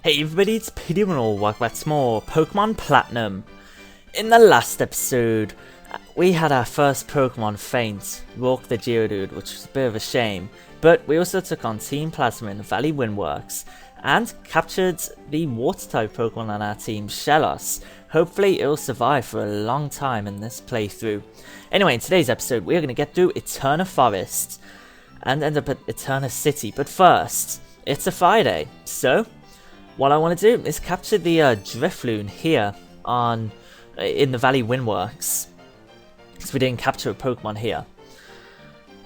Hey everybody, it's Pokémon, welcome back to more Pokémon Platinum. In the last episode, we had our first Pokémon faint, Walk the Geodude, which was a bit of a shame. But we also took on Team Plasma in the Valley Windworks, and captured the Water-type Pokémon on our team, Shellos. Hopefully it'll survive for a long time in this playthrough. Anyway, in today's episode, we're going to get through Eterna Forest, and end up at Eterna City. But first, it's a Friday, so what I want to do is capture the Drifloon here in the Valley Windworks, because we didn't capture a Pokemon here.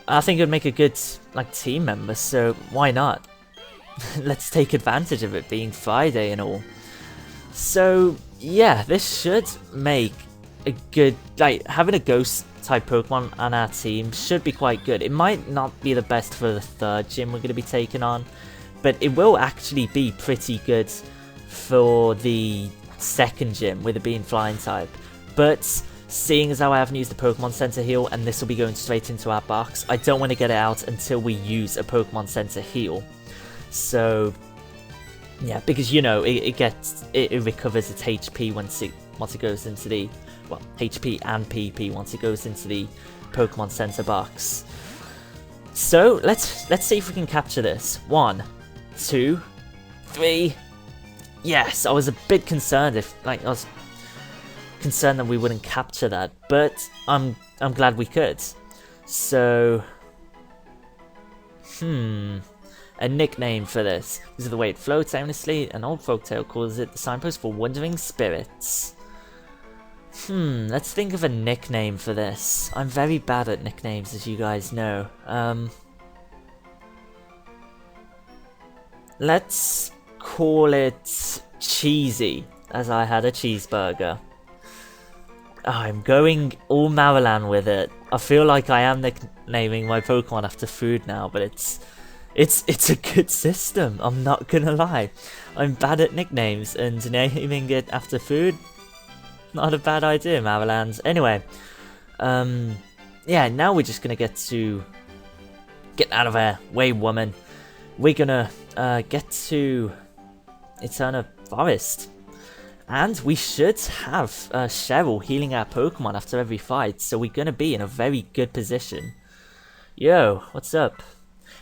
I think it would make a good team member, so why not? Let's take advantage of it being Friday and all. So yeah, this should make a good, having a ghost type Pokemon on our team should be quite good. It might not be the best for the third gym we're going to be taking on, but it will actually be pretty good for the second gym, with it being flying type. But seeing as how I haven't used the Pokémon Centre heal, and this will be going straight into our box, I don't want to get it out until we use a Pokémon Centre heal. So yeah, because you know it recovers its HP once it goes into the, well, HP and PP once it goes into the Pokémon Centre box. So let's see if we can capture this. 1, 2, 3. Yes, I was a bit concerned I was concerned that we wouldn't capture that, but I'm glad we could. So a nickname for this. Because of the way it floats aimlessly, an old folktale calls it the signpost for wandering spirits. Let's think of a nickname for this. I'm very bad at nicknames, as you guys know. Let's call it Cheesy, as I had a cheeseburger. I'm going all Marilan with it. I feel like I am nicknaming my Pokemon after food now, but it's a good system, I'm not gonna lie. I'm bad at nicknames, and naming it after food, not a bad idea, Marilans. Anyway, yeah, now we're just gonna get out of here, way woman. We're gonna get to Eterna Forest, and we should have Cheryl healing our Pokemon after every fight, so we're gonna be in a very good position. Yo, what's up?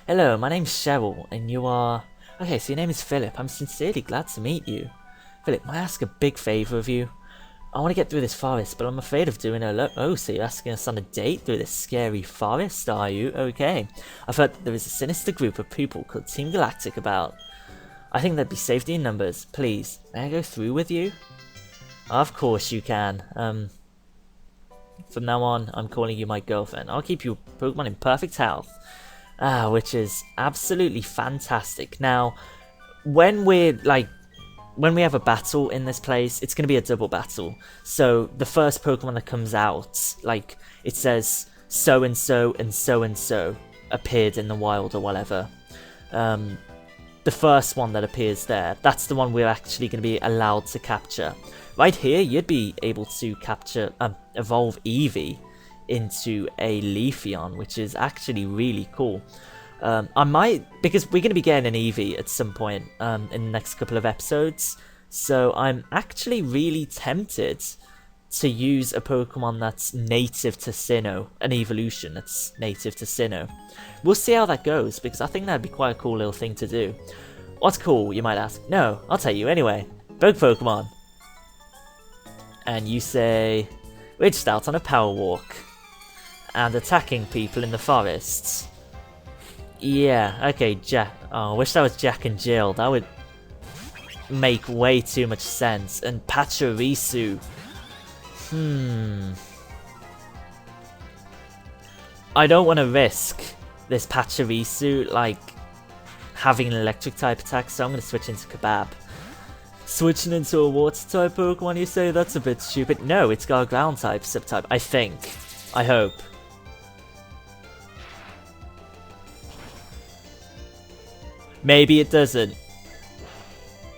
Hello, my name's Cheryl, and you are... Okay, so your name is Philip. I'm sincerely glad to meet you. Philip, may I ask a big favour of you? I want to get through this forest, but I'm afraid of doing a Oh, so you're asking us on a date through this scary forest, are you? Okay. I've heard that there is a sinister group of people called Team Galactic about. I think there'd be safety in numbers. Please, may I go through with you? Of course you can. From now on, I'm calling you my girlfriend. I'll keep your Pokemon in perfect health. Which is absolutely fantastic. Now, when we have a battle in this place, it's going to be a double battle. So the first Pokemon that comes out, it says so and so and so and so appeared in the wild or whatever. The first one that appears there, that's the one we're actually going to be allowed to capture. Right here, you'd be able to capture, evolve Eevee into a Leafeon, which is actually really cool. I might, because we're going to be getting an Eevee at some point in the next couple of episodes, so I'm actually really tempted to use a Pokemon that's native to Sinnoh, an evolution that's native to Sinnoh. We'll see how that goes, because I think that'd be quite a cool little thing to do. What's cool, you might ask? No, I'll tell you anyway. Bug Pokemon. And you say, we're just out on a power walk and attacking people in the forests. Yeah, okay, Jack. Oh, I wish that was Jack and Jill. That would make way too much sense. And Pachirisu. I don't want to risk this Pachirisu, having an electric type attack, so I'm going to switch into Kebab. Switching into a water type Pokemon, you say? That's a bit stupid. No, it's got a ground type subtype, I think. I hope. Maybe it doesn't.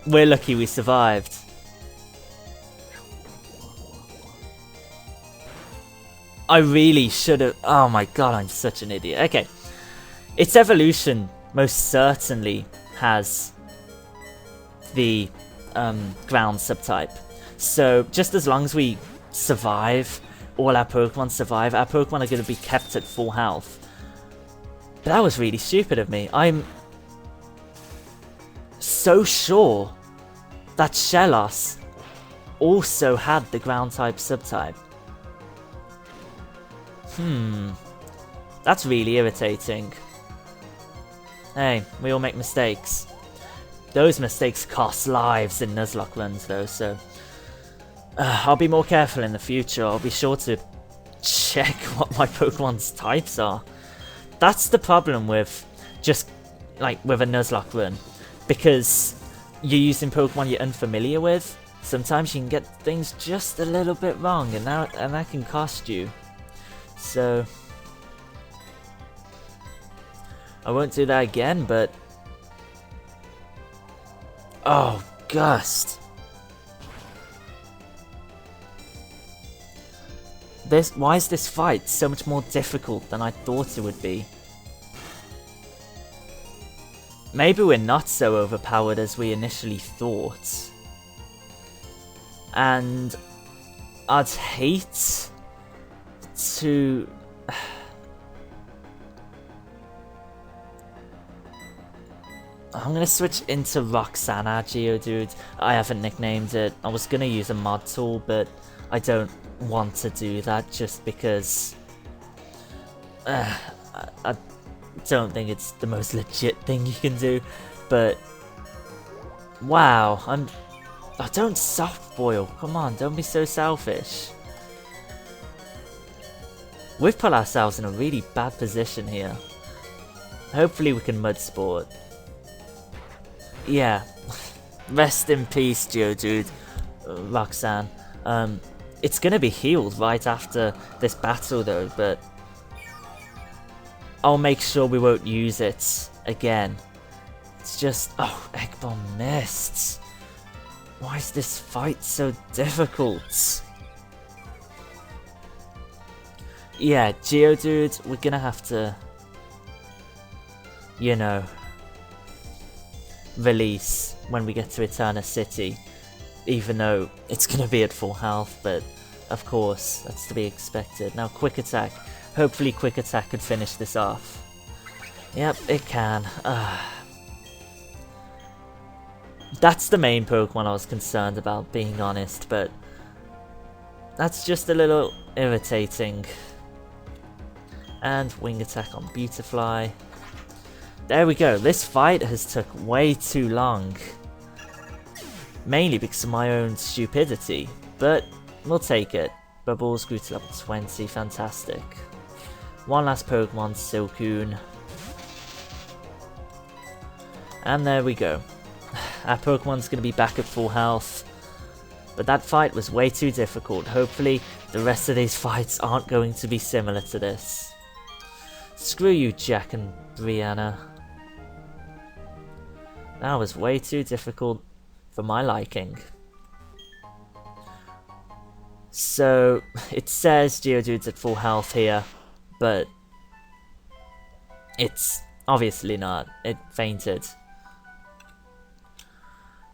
We're lucky we survived. I really should have... Oh my god, I'm such an idiot. Okay. Its evolution most certainly has the ground subtype. So just as long as we survive, all our Pokemon survive, our Pokemon are going to be kept at full health. But that was really stupid of me. I'm so sure that Shellos also had the ground type subtype. That's really irritating. Hey, we all make mistakes. Those mistakes cost lives in Nuzlocke runs though, so I'll be more careful in the future. I'll be sure to check what my Pokemon's types are. That's the problem with just like with a Nuzlocke run, because you're using Pokemon you're unfamiliar with. Sometimes you can get things just a little bit wrong, and that can cost you. So I won't do that again, but oh, Gust. Why is this fight so much more difficult than I thought it would be? Maybe we're not so overpowered as we initially thought. And I'd hate to... I'm gonna switch into Roxanna Geodude. I haven't nicknamed it. I was gonna use a mod tool, but I don't want to do that just because I don't think it's the most legit thing you can do. But wow, oh, don't soft boil. Come on, don't be so selfish. We've put ourselves in a really bad position here. Hopefully we can mud sport. Yeah, rest in peace, Geodude, Roxanne. It's gonna be healed right after this battle though, but I'll make sure we won't use it again. It's just, oh, Egg Bomb missed. Why is this fight so difficult? Yeah, Geodude, we're gonna have to, you know, release when we get to Eterna City, even though it's gonna be at full health, but of course that's to be expected. Now Quick Attack, hopefully Quick Attack could finish this off. Yep, it can. That's the main Pokemon I was concerned about, being honest, but that's just a little irritating. And Wing Attack on Beautifly. There we go, this fight has took way too long. Mainly because of my own stupidity, but we'll take it. Bubbles grew to level 20, fantastic. One last Pokemon, Silcoon. And there we go. Our Pokemon's going to be back at full health. But that fight was way too difficult. Hopefully the rest of these fights aren't going to be similar to this. Screw you, Jack and Brianna. That was way too difficult for my liking. So, it says Geodude's at full health here, but it's obviously not. It fainted.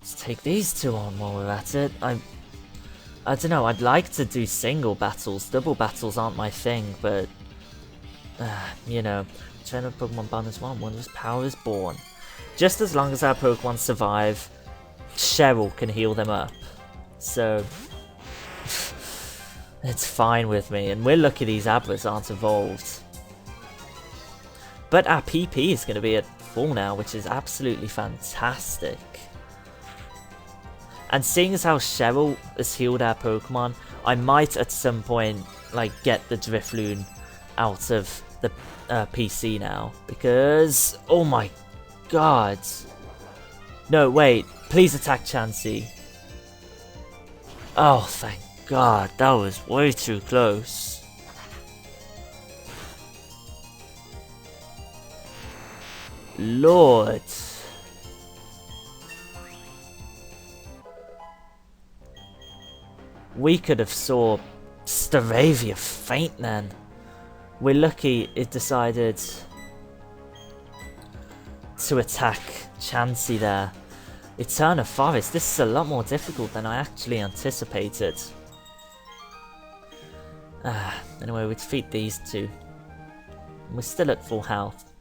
Let's take these two on while we're at it. I don't know, I'd like to do single battles. Double battles aren't my thing, but you know, train up Pokemon bonus 1, Wondrous Power is born. Just as long as our Pokemon survive, Cheryl can heal them up. So, it's fine with me, and we're lucky these Abras aren't evolved. But our PP is going to be at full now, which is absolutely fantastic. And seeing as how Cheryl has healed our Pokemon, I might at some point like get the Drifloon out of the PC now, because oh my god. No, wait, please attack Chansey. Oh, thank god, that was way too close. Lord. We could have saw Staravia faint then. We're lucky it decided to attack Chansey there. Eterna Forest. This is a lot more difficult than I actually anticipated. Anyway, we defeat these two. We're still at full health.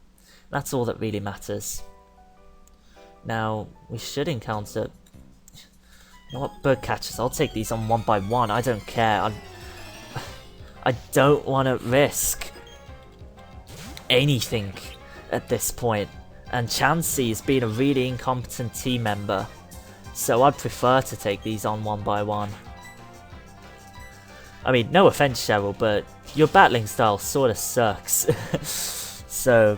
That's all that really matters. Now, we should encounter... You know what, bird catchers, I'll take these on one by one. I don't care. I don't want to risk anything at this point. And Chansey has been a really incompetent team member. So I'd prefer to take these on one by one. I mean, no offense, Cheryl, but your battling style sort of sucks. So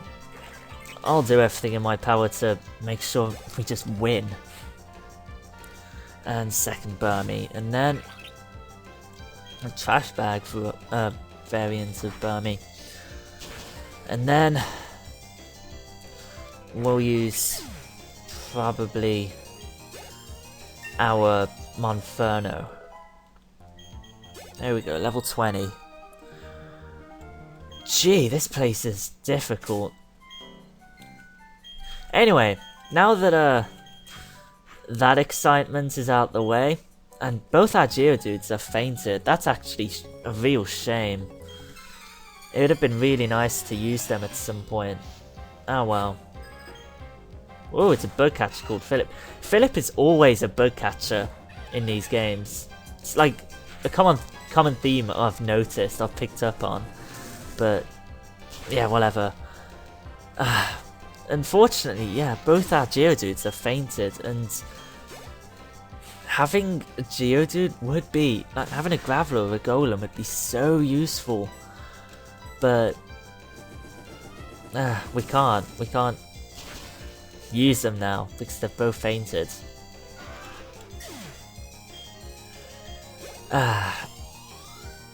I'll do everything in my power to make sure we just win. And second Burmy, and then a trash bag for variants of Burmy. And then we'll use probably our Monferno. There we go, level 20. Gee, this place is difficult. Anyway, now that that excitement is out the way, and both our Geodudes have fainted, that's actually a real shame. It would have been really nice to use them at some point. Oh well. Oh, it's a bug catcher called Philip. Philip is always a bug catcher in these games. It's like a common theme I've noticed, I've picked up on. But yeah, whatever. Unfortunately, yeah, both our Geodudes have fainted, and having a Geodude would be, like, having a Graveler or a Golem would be so useful. But we can't use them now because they've both fainted.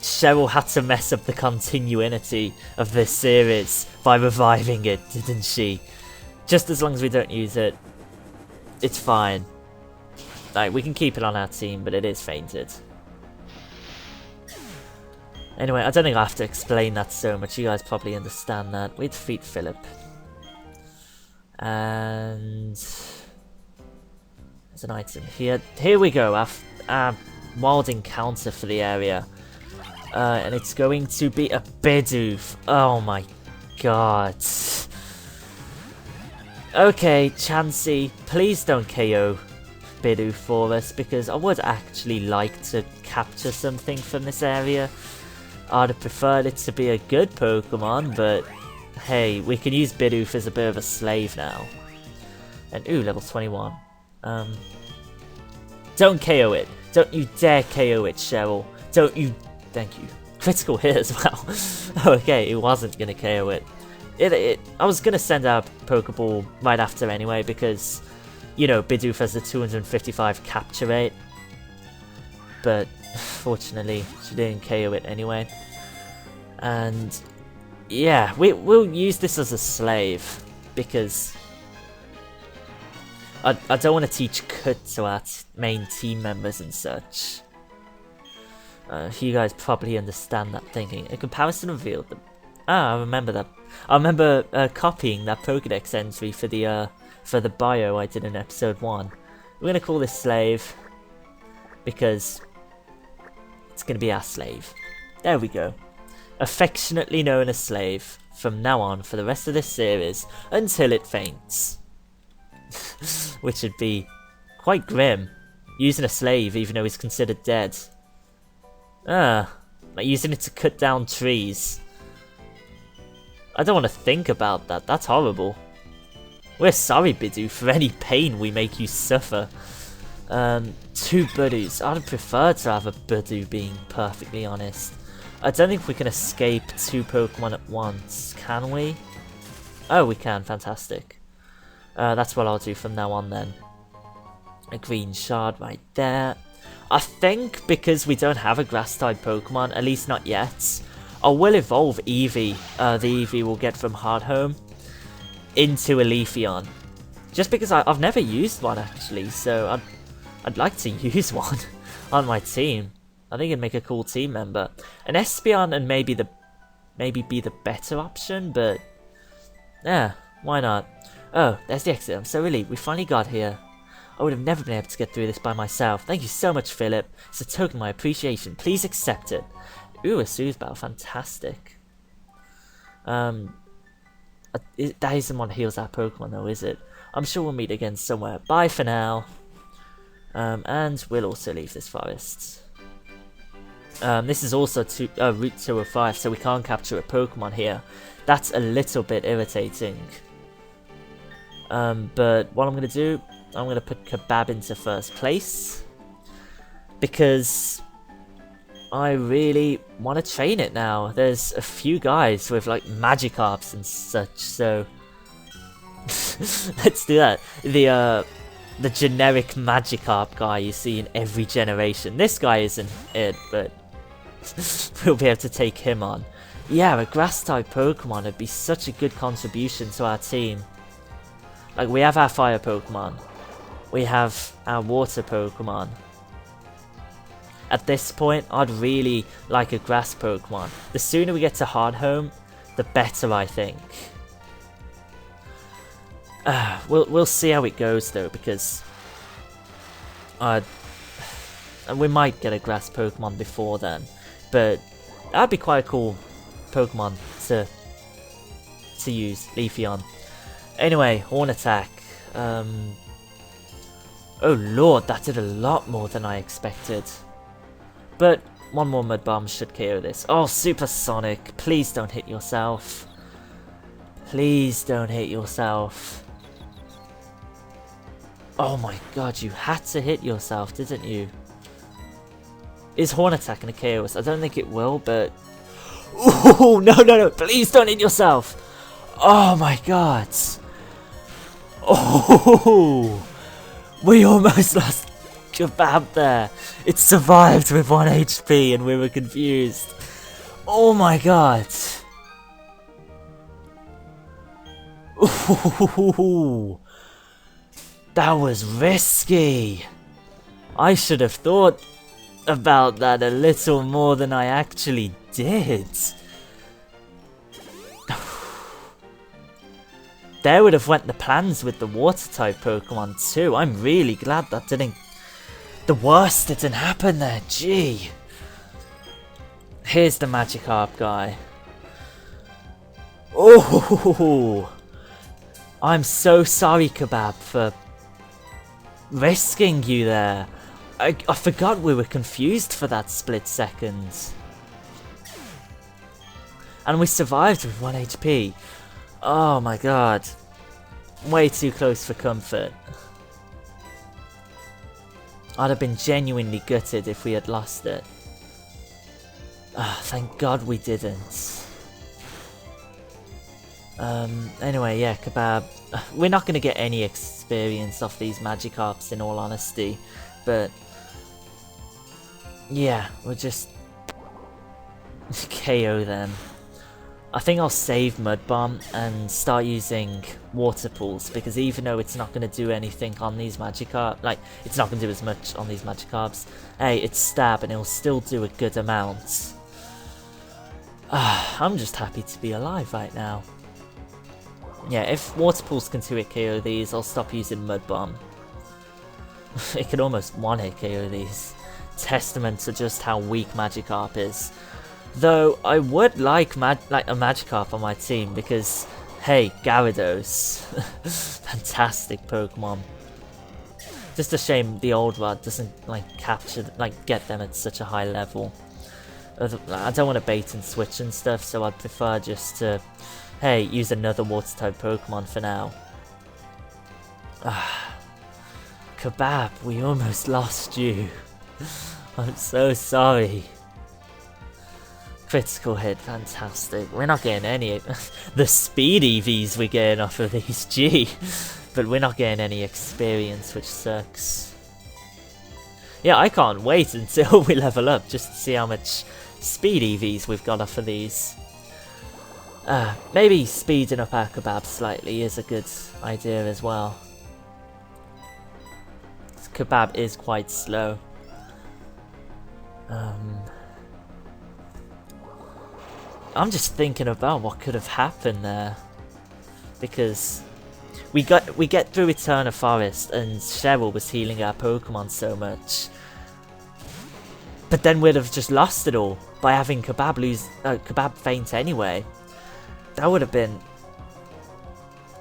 Cheryl had to mess up the continuity of this series by reviving it, didn't she? Just as long as we don't use it, it's fine. Like, we can keep it on our team, but it is fainted. Anyway, I don't think I have to explain that so much. You guys probably understand that. We defeat Philip. And there's an item here. Here we go, our wild encounter for the area. And it's going to be a Bidoof. Oh my god. Okay, Chansey, please don't KO Bidoof for us, because I would actually like to capture something from this area. I'd have preferred it to be a good Pokemon, but hey, we can use Bidoof as a bit of a slave now. And ooh, level 21. Don't KO it. Don't you dare KO it, Cheryl. Don't you... Thank you. Critical hit as well. Okay, it wasn't going to KO it. I was going to send out Pokeball right after anyway, because, you know, Bidoof has the 255 capture rate. But, fortunately, she didn't KO it anyway. And, yeah, we'll use this as a slave, because I don't want to teach Cut to our main team members and such. You guys probably understand that thinking. A comparison revealed them. Ah, I remember that. I remember copying that Pokédex entry for the bio I did in episode 1. We're gonna call this slave because it's gonna be our slave. There we go. Affectionately known as slave from now on for the rest of this series until it faints. Which would be quite grim. Using a slave even though he's considered dead. Like using it to cut down trees. I don't want to think about that. That's horrible. We're sorry, Bidoof, for any pain we make you suffer. 2 Budoos. I'd prefer to have a Budoo, being perfectly honest. I don't think we can escape 2 Pokemon at once, can we? Oh, we can. Fantastic. That's what I'll do from now on then. A green shard right there. I think because we don't have a grass-type Pokemon, at least not yet, I will evolve Eevee, the Eevee we'll get from Hardhome, into a Leafeon. Just because I've never used one actually, so I'd like to use one on my team. I think it'd make a cool team member. An Espeon and maybe be the better option, but yeah, why not? Oh, there's the exit. I'm so relieved we finally got here. I would have never been able to get through this by myself. Thank you so much, Philip. It's a token of my appreciation. Please accept it. Ooh, a Soothe Bell. Fantastic. That isn't one that heals our Pokemon though, is it? I'm sure we'll meet again somewhere. Bye for now. And we'll also leave this forest. This is also Route 205, so we can't capture a Pokemon here. That's a little bit irritating. But what I'm going to do, I'm going to put Kebab into first place. Because I really want to train it now. There's a few guys with like Magikarps and such, so let's do that. The generic Magikarp guy you see in every generation. This guy isn't it, but we'll be able to take him on. Yeah, a grass-type Pokemon would be such a good contribution to our team. Like, we have our fire Pokemon. We have our water Pokemon. At this point, I'd really like a grass Pokemon. The sooner we get to Hardhome, the better, I think. We'll see how it goes though, because we might get a grass Pokemon before then, but that'd be quite a cool Pokemon to use Leafeon. Anyway, Horn Attack. Oh lord, that did a lot more than I expected. But one more Mud Bomb should KO this. Oh, Supersonic! Please don't hit yourself. Please don't hit yourself. Oh my god, you had to hit yourself, didn't you? Is Horn Attack gonna KO us? I don't think it will, but... Ooh, no, please don't hit yourself! Oh my god! Oh! We almost lost Kebab there! It survived with 1 HP and we were confused. Oh my god! Ooh! That was risky! I should have thought about that a little more than I actually did. There would have went the plans with the water type Pokemon too. I'm really glad that didn't... The worst didn't happen there, gee. Here's the Magikarp guy. Oh! I'm so sorry, Kebab, for risking you there. I forgot we were confused for that split second. And we survived with 1 HP. Oh my god. Way too close for comfort. I'd have been genuinely gutted if we had lost it. Thank god we didn't. Anyway, yeah, Kebab. We're not going to get any experience off these Magikarps in all honesty, but yeah, we'll just KO them. I think I'll save Mud Bomb and start using Water Pools, because even though it's not going to do anything on these Magikarp, like, it's not going to do as much on these Magikarps, hey, it's Stab and it'll still do a good amount. I'm just happy to be alive right now. Yeah, if Water Pools can 2-hit KO these, I'll stop using Mud Bomb. It can almost 1-hit KO these. Testament to just how weak Magikarp is. Though, I would like a Magikarp on my team because, hey, Gyarados. Fantastic Pokemon. Just a shame the old rod doesn't, get them at such a high level. I don't want to bait and switch and stuff, so I'd prefer just to... Hey, use another water-type Pokemon for now. Kebab, we almost lost you. I'm so sorry. Critical hit, fantastic. We're not getting any... the speed EVs we're getting off of these, gee. But we're not getting any experience, which sucks. Yeah, I can't wait until we level up just to see how much speed EVs we've got off of these. Maybe speeding up our Kebab slightly is a good idea as well. Kebab is quite slow. I'm just thinking about what could have happened there. Because we get through Eterna Forest and Cheryl was healing our Pokemon so much. But then we'd have just lost it all by having Kebab faint anyway. That would have been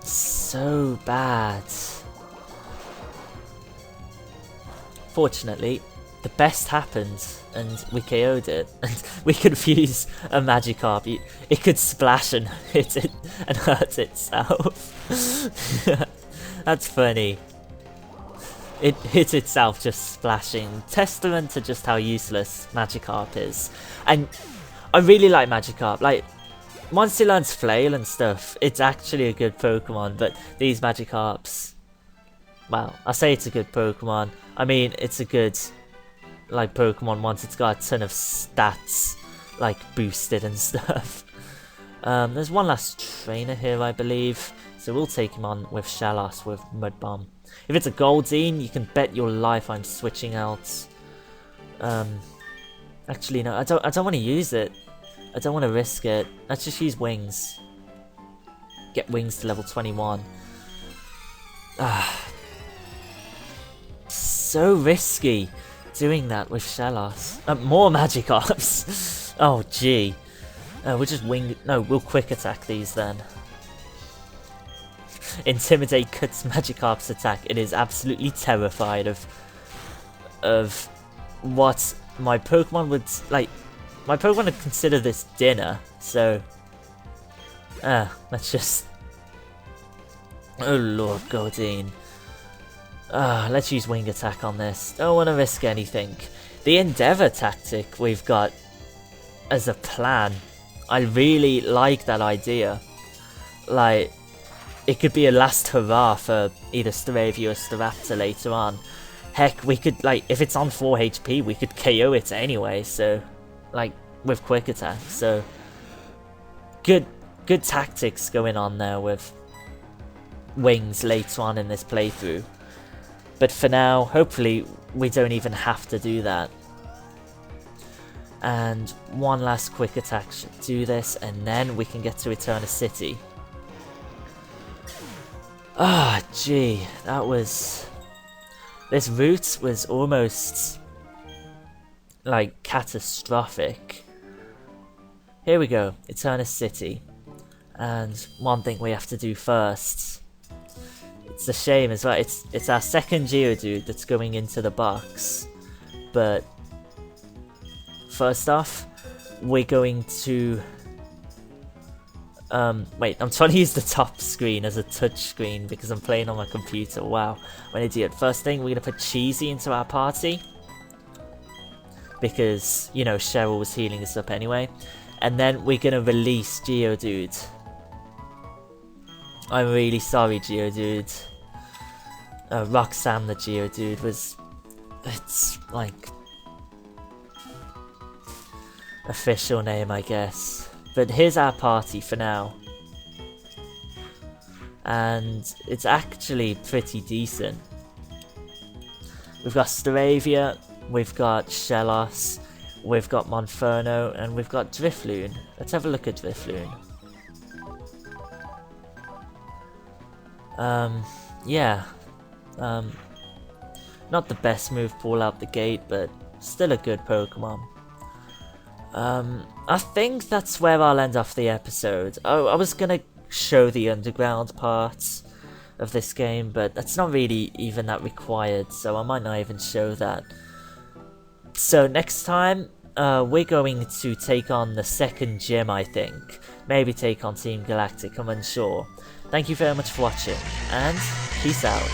so bad. Fortunately, the best happened and we KO'd it, and we could fuse a Magikarp. It could splash and hit it and hurt itself. That's funny. It hit itself just splashing. Testament to just how useless Magikarp is. And I really like Magikarp. Like, once it learns Flail and stuff, it's actually a good Pokemon, but these Magikarps, well, I say it's a good Pokemon. I mean, it's a good, like, Pokemon once it's got a ton of stats, like, boosted and stuff. There's one last trainer here, I believe, so we'll take him on with Shellos with Mud Bomb. If it's a Goldeen, you can bet your life I'm switching out. Actually, no, I don't want to use it. I don't want to risk it. Let's just use Wings. Get Wings to level 21. So risky doing that with Shellos. More Magikarps. Oh, gee. We'll just we'll quick attack these then. Intimidate cuts Magikarp's attack. It is absolutely terrified of what my Pokemon would like. My Pokemon would consider this dinner. So, let's just. Oh Lord, Goldeen. Let's use Wing Attack on this. Don't want to risk anything. The Endeavour tactic we've got as a plan. I really like that idea. Like, it could be a last hurrah for either Staravia or Staraptor later on. Heck, we could, like, if it's on 4 HP, we could KO it anyway, so, like, with Quick Attack, so, good tactics going on there with Wings later on in this playthrough. But for now, hopefully, we don't even have to do that. And one last Quick Attack should do this, and then we can get to Eterna City. Ah, gee, that was... This route was almost, like, catastrophic. Here we go, Eterna City. And one thing we have to do first. It's a shame as well, it's our second Geodude that's going into the box. But, first off, we're going to... wait, I'm trying to use the top screen as a touch screen because I'm playing on my computer. Wow, I'm an idiot. First thing, we're going to put Cheesy into our party. Because, you know, Cheryl was healing us up anyway. And then we're going to release Geodude. I'm really sorry, Geodude. Roxanne the Geodude was... It's, like... official name, I guess. But here's our party for now. And it's actually pretty decent. We've got Staravia, we've got Shellos, we've got Monferno, and we've got Drifloon. Let's have a look at Drifloon. Yeah. Not the best move pool out the gate, but still a good Pokemon. I think that's where I'll end off the episode. Oh, I was gonna show the underground parts of this game, but that's not really even that required, so I might not even show that. So next time, we're going to take on the second gym, I think. Maybe take on Team Galactic, I'm unsure. Thank you very much for watching, and peace out.